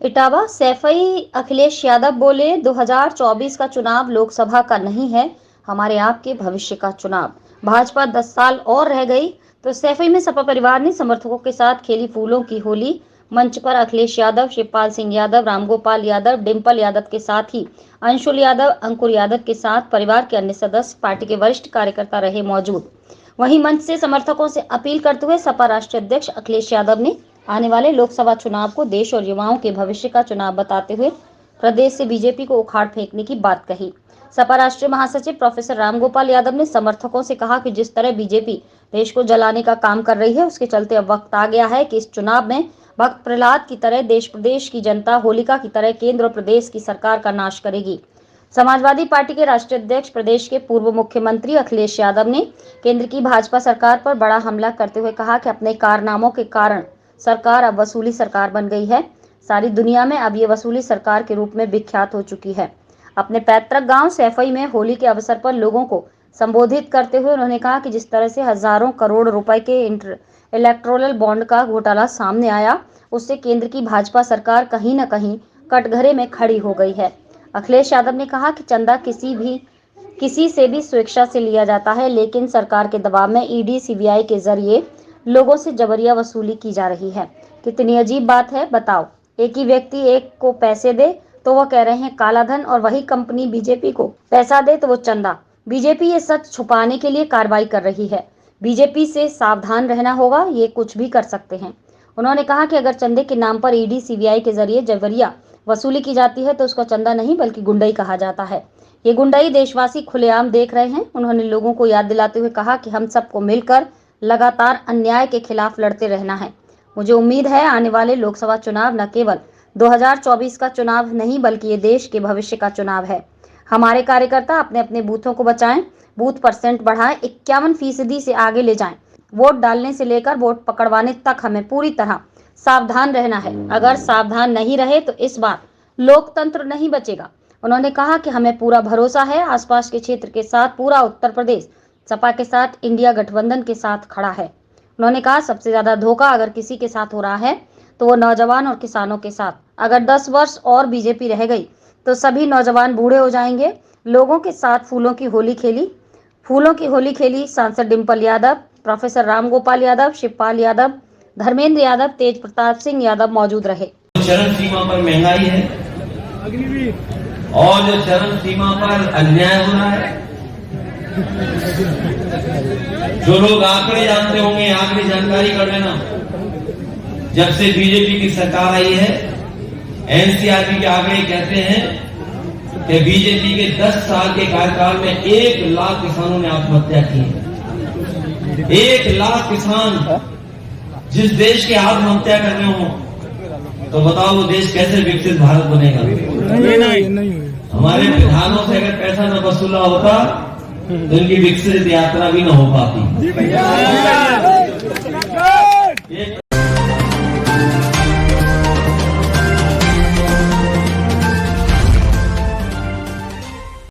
इटावा सैफई अखिलेश यादव बोले 2024 का चुनाव लोकसभा का नहीं है, हमारे आपके भविष्य का चुनाव। भाजपा 10 साल और रह गई तो सैफई में सपा परिवार ने समर्थकों के साथ खेली फूलों की होली। मंच पर अखिलेश यादव, शिवपाल सिंह यादव, रामगोपाल यादव, डिंपल यादव के साथ ही अंशुल यादव, अंकुर यादव के साथ परिवार के अन्य सदस्य, पार्टी के वरिष्ठ कार्यकर्ता रहे मौजूद। वहीं मंच से समर्थकों से अपील करते हुए सपा राष्ट्रीय अध्यक्ष अखिलेश यादव ने आने वाले लोकसभा चुनाव को देश और युवाओं के भविष्य का चुनाव बताते हुए प्रदेश से बीजेपी को उखाड़ फेंकने की बात कही। सपा राष्ट्रीय महासचिव प्रोफेसर रामगोपाल यादव ने समर्थकों से कहा कि जिस तरह बीजेपी देश को जलाने का काम कर रही है, उसके चलते अब वक्त आ गया है कि इस चुनाव में भक्त प्रहलाद की तरह देश प्रदेश की जनता होलिका की तरह केंद्र और प्रदेश की सरकार का नाश करेगी। समाजवादी पार्टी के राष्ट्रीय अध्यक्ष प्रदेश के पूर्व मुख्यमंत्री अखिलेश यादव ने केंद्र की भाजपा सरकार पर बड़ा हमला करते हुए कहा कि अपने कारनामों के कारण सरकार अब वसूली सरकार बन गई है। सारी दुनिया में अब ये वसूली सरकार के रूप में विख्यात हो चुकी है। अपने पैतृक गांव सैफई में होली के अवसर पर लोगों को संबोधित करते हुए उन्होंने कहा कि जिस तरह से हजारों करोड़ रुपए के इलेक्टोरल बॉन्ड का घोटाला सामने आया, उससे केंद्र की भाजपा सरकार कहीं न कहीं कटघरे में खड़ी हो गई है। अखिलेश यादव ने कहा कि चंदा किसी से भी स्वेच्छा से लिया जाता है, लेकिन सरकार के दबाव में ईडी, सीबीआई के जरिए लोगों से जबरिया वसूली की जा रही है। कितनी अजीब बात है, बताओ। एक ही व्यक्ति एक को पैसे दे तो वो कह रहे हैं काला धन, और वही कंपनी बीजेपी को पैसा दे तो वो चंदा। बीजेपी ये सच छुपाने के लिए कार्रवाई कर रही है। बीजेपी से सावधान रहना होगा, ये कुछ भी कर सकते हैं। उन्होंने कहा कि अगर चंदे के नाम पर ईडी, सीबीआई के जरिए जबरिया वसूली की जाती है तो उसको चंदा नहीं बल्कि गुंडई कहा जाता है। ये गुंडई देशवासी खुलेआम देख रहे हैं। उन्होंने लोगों को याद दिलाते हुए कहा कि हम सबको मिलकर लगातार अन्याय के खिलाफ लड़ते रहना है। मुझे उम्मीद है आने वाले लोकसभा चुनाव न केवल 2024 का चुनाव नहीं बल्कि ये देश के भविष्य का चुनाव है। हमारे कार्यकर्ता अपने अपने बूथों को बचाएं, बूथ परसेंट बढ़ाएं, 51% से आगे ले जाएं। वोट डालने से लेकर वोट पकड़वाने तक हमें पूरी तरह सावधान रहना है। अगर सावधान नहीं रहे तो इस बार लोकतंत्र नहीं बचेगा। उन्होंने कहा कि हमें पूरा भरोसा है, आसपास के क्षेत्र के साथ पूरा उत्तर प्रदेश सपा के साथ इंडिया गठबंधन के साथ खड़ा है। उन्होंने कहा सबसे ज्यादा धोखा अगर किसी के साथ हो रहा है तो वो नौजवान और किसानों के साथ। अगर 10 वर्ष और बीजेपी रह गई तो सभी नौजवान बूढ़े हो जाएंगे। लोगों के साथ फूलों की होली खेली सांसद डिंपल यादव, प्रोफेसर रामगोपाल यादव, शिवपाल यादव, धर्मेंद्र यादव, तेज प्रताप सिंह यादव मौजूद रहे। चरम सीमा पर महंगाई है और जो चरम सीमा पर अन्याय हो रहा है, जो लोग आंकड़े जानते होंगे, आंकड़े जानकारी कर लेना। जब से बीजेपी की सरकार आई है, एनसीआरबी के आंकड़े कहते हैं कि बीजेपी के 10 साल के कार्यकाल में 1 लाख किसानों ने आत्महत्या की है। 1 लाख किसान जिस देश के आत्महत्या करने हो तो बताओ वो देश कैसे विकसित भारत बनेगा? नहीं। हमारे प्रधानों से अगर पैसा न वसूला होता तो इनकी विकसित यात्रा भी न हो पाती।